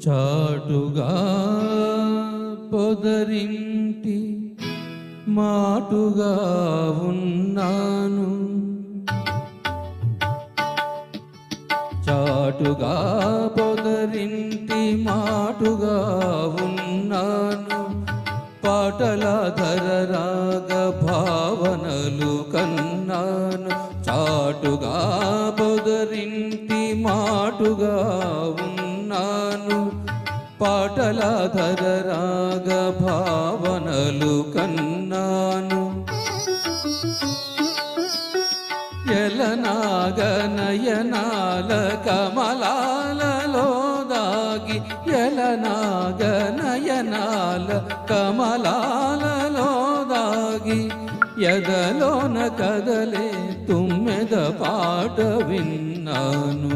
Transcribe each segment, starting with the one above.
చాటుగా పొదరింటి మాటుగా ఉన్నాను, చాటుగా పొదరింటి మాటుగా ఉన్నాను, పాటల ధరరాగ భావనలు కన్నాను. చాటుగా పొదరింటి మాటుగా ఉన్నాను, పాటల ధరరాగ భావనలు కన్నాను. ఎలనాగనయనాల కమలాలలో దాగి, ఎలనాగనయనాల కమలాలలో దాగి, ఎదలోన కదలే తుమ్మెద పాట విన్నాను,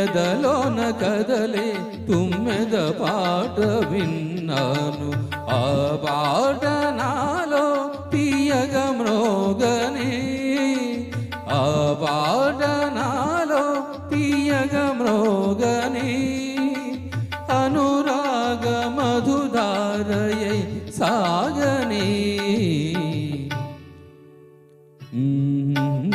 ఎదలోన కదలే తుమ్మెద పాట విన్నాను. ఆ పాట నాలో తీయగ మ్రోగనే, ఆ పాట నాలో తీయగ మ్రోగనే, అనురాగ మధుధారయై సాగనే. Mm-hmm.